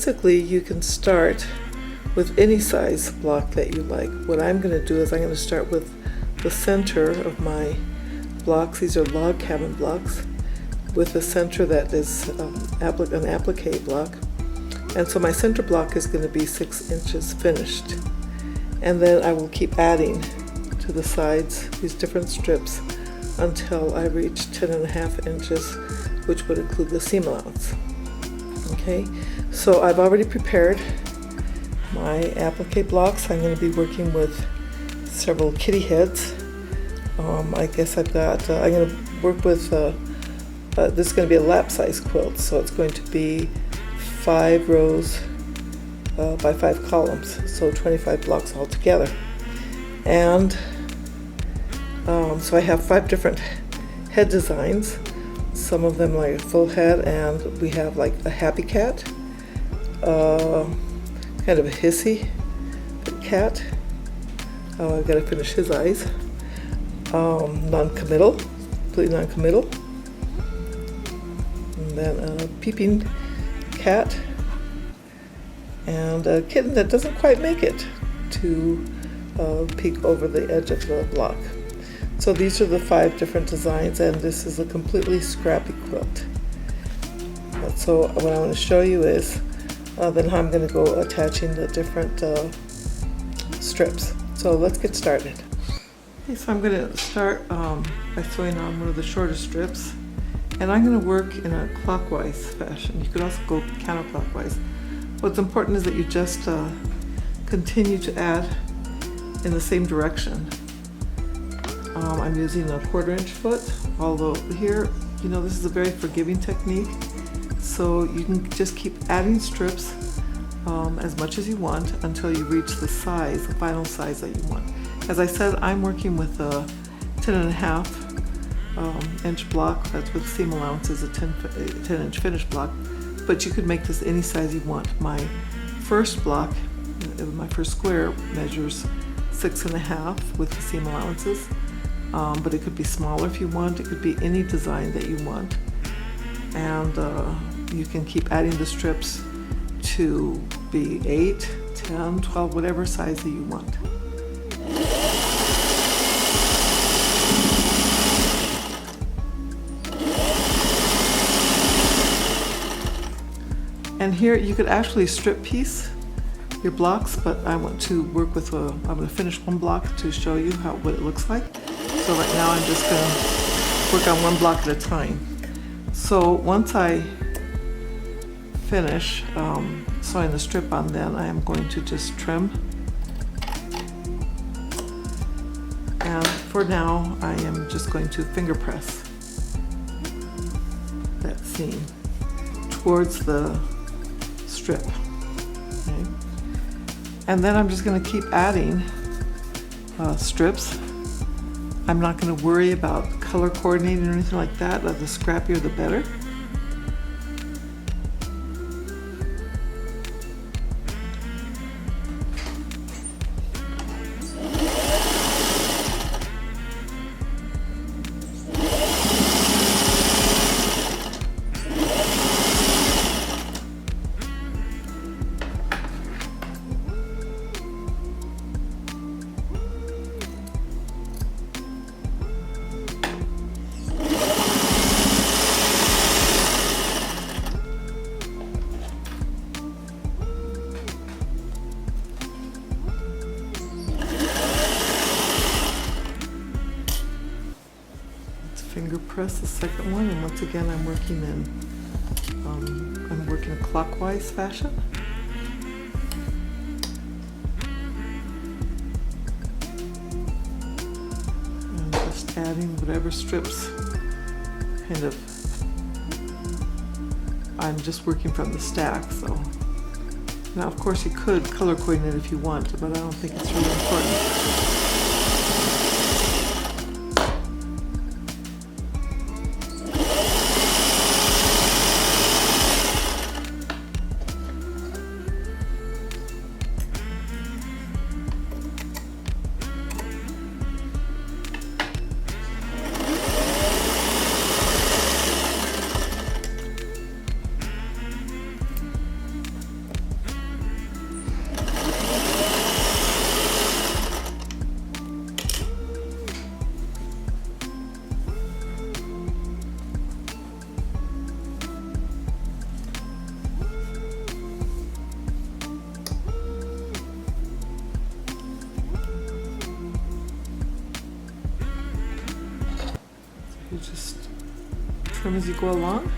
basically you can start with any size block that you like. What I'm going to do is I'm going to start with the center of my blocks. These are log cabin blocks with a center that is an applique block. And so my center block is going to be 6 inches finished. And then I will keep adding to the sides these different strips until I reach 10.5 inches, which would include the seam allowance. Okay, so I've already prepared my applique blocks. I'm going to be working with several kitty heads. I guess I've got, I'm going to work with, this is going to be a lap size quilt, so it's going to be 5 rows by 5 columns, so 25 blocks altogether. And so I have 5 different head designs. Some of them like a full head, and we have like a happy cat, kind of a hissy cat. I've got to finish his eyes. Non-committal, completely non-committal. And then a peeping cat, and a kitten that doesn't quite make it to peek over the edge of the block. So these are the 5 different designs, and this is a completely scrappy quilt. So what I want to show you is then how I'm going to go attaching the different strips. So let's get started. Okay, so I'm going to start by sewing on one of the shorter strips, and I'm going to work in a clockwise fashion. You could also go counterclockwise. What's important is that you just continue to add in the same direction. I'm using a 1/4 inch foot, although here, you know, this is a very forgiving technique, so you can just keep adding strips as much as you want until you reach the size, the final size that you want. As I said, I'm working with a 10.5 inch block. That's with seam allowances, a 10 inch finished block, but you could make this any size you want. My first block, my first square, measures 6.5 with the seam allowances, but it could be smaller if you want. It could be any design that you want, and you can keep adding the strips to be 8, 10, 12, whatever size that you want. And here you could actually strip piece your blocks, but I want to work with I'm going to finish one block to show you what it looks like. So right now I'm just going to work on one block at a time. So once I finish sewing the strip on, then I am going to just trim. And for now I am just going to finger press that seam towards the strip. Okay. And then I'm just going to keep adding strips. I'm not going to worry about color coordinating or anything like that. The scrappier the better. Finger press the second one, and once again I'm working a clockwise fashion. And just adding whatever strips I'm just working from the stack. So now of course you could color coordinate if you want, but I don't think it's really important. trim as you go along.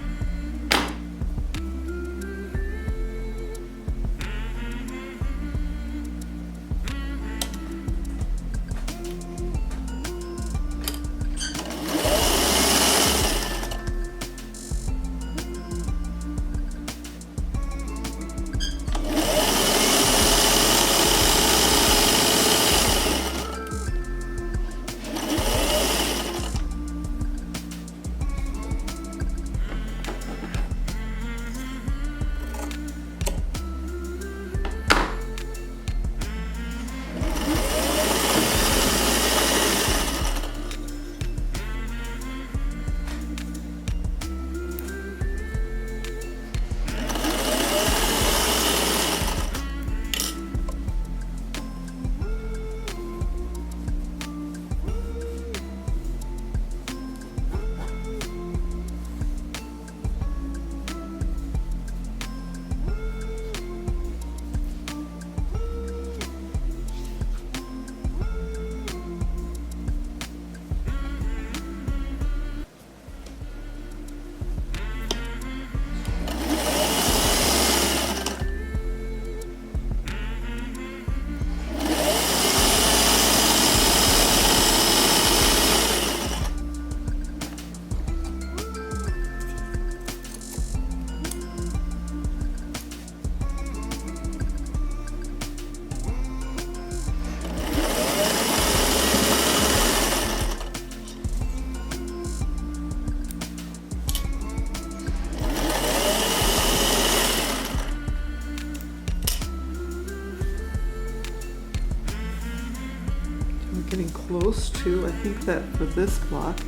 Getting close to, I think that for this block,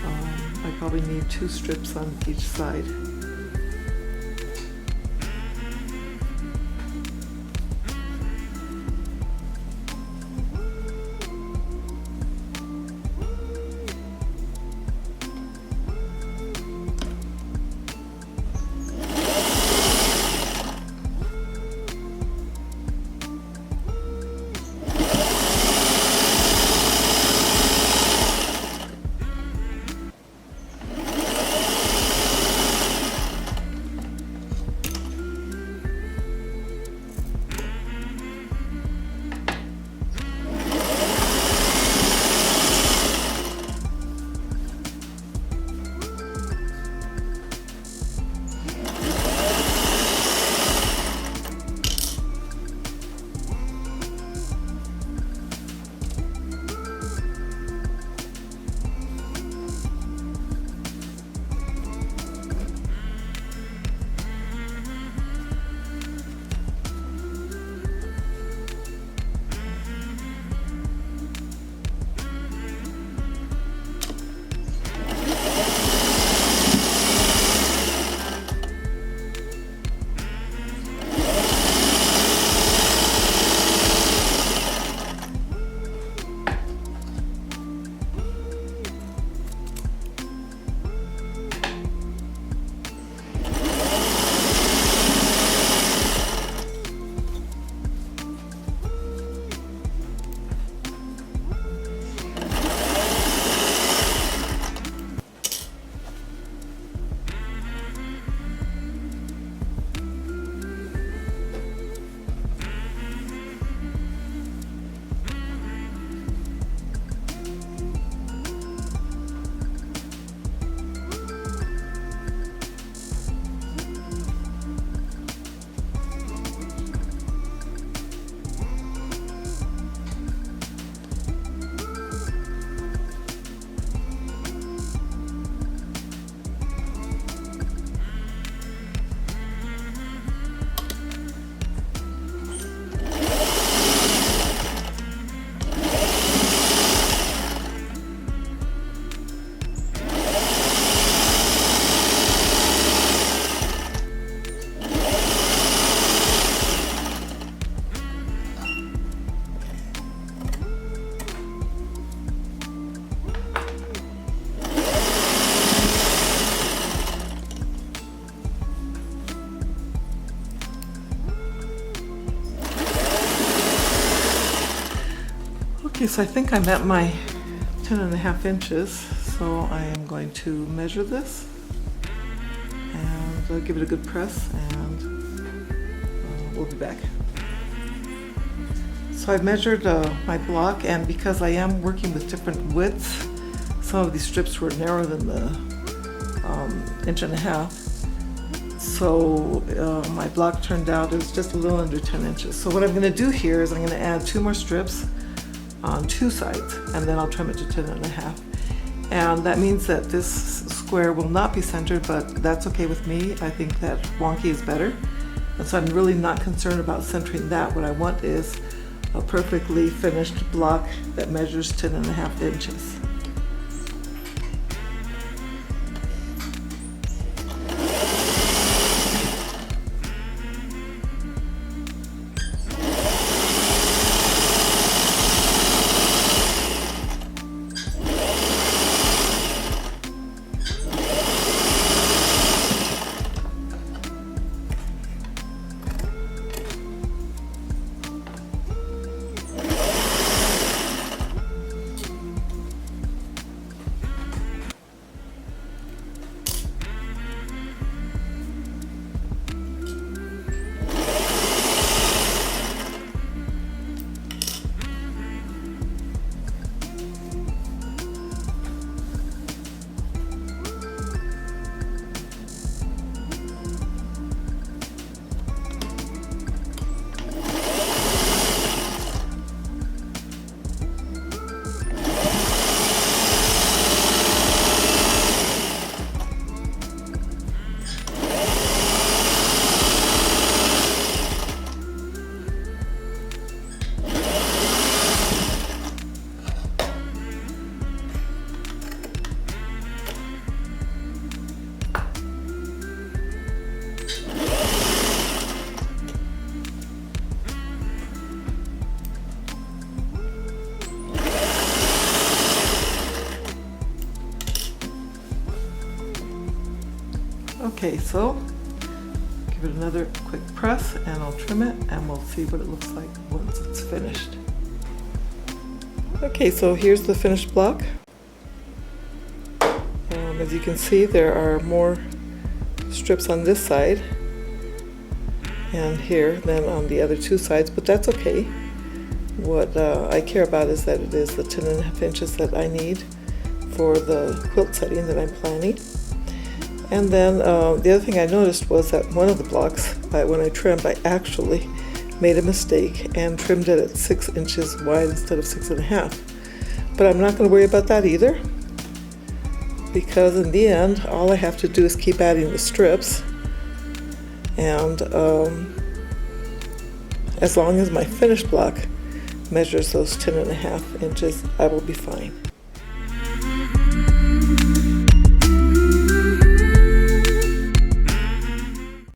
I probably need 2 strips on each side. Okay, so I think I'm at my 10.5 inches. So I am going to measure this and give it a good press, and we'll be back. So I've measured my block, and because I am working with different widths, some of these strips were narrower than the 1.5 inches. So my block turned out as just a little under 10 inches. So what I'm going to do here is I'm going to add 2 more strips on 2 sides, and then I'll trim it to 10.5. And that means that this square will not be centered, but that's okay with me. I think that wonky is better. And so I'm really not concerned about centering that. What I want is a perfectly finished block that measures 10.5 inches. Okay, so give it another quick press and I'll trim it, and we'll see what it looks like once it's finished. Okay, so here's the finished block. As you can see, there are more strips on this side and here than on the other 2 sides, but that's okay. What I care about is that it is the 10.5 inches that I need for the quilt setting that I'm planning. And then the other thing I noticed was that one of the blocks, when I trimmed, I actually made a mistake and trimmed it at 6 inches wide instead of 6.5. But I'm not going to worry about that either, because in the end, all I have to do is keep adding the strips, and as long as my finished block measures those 10.5 inches, I will be fine.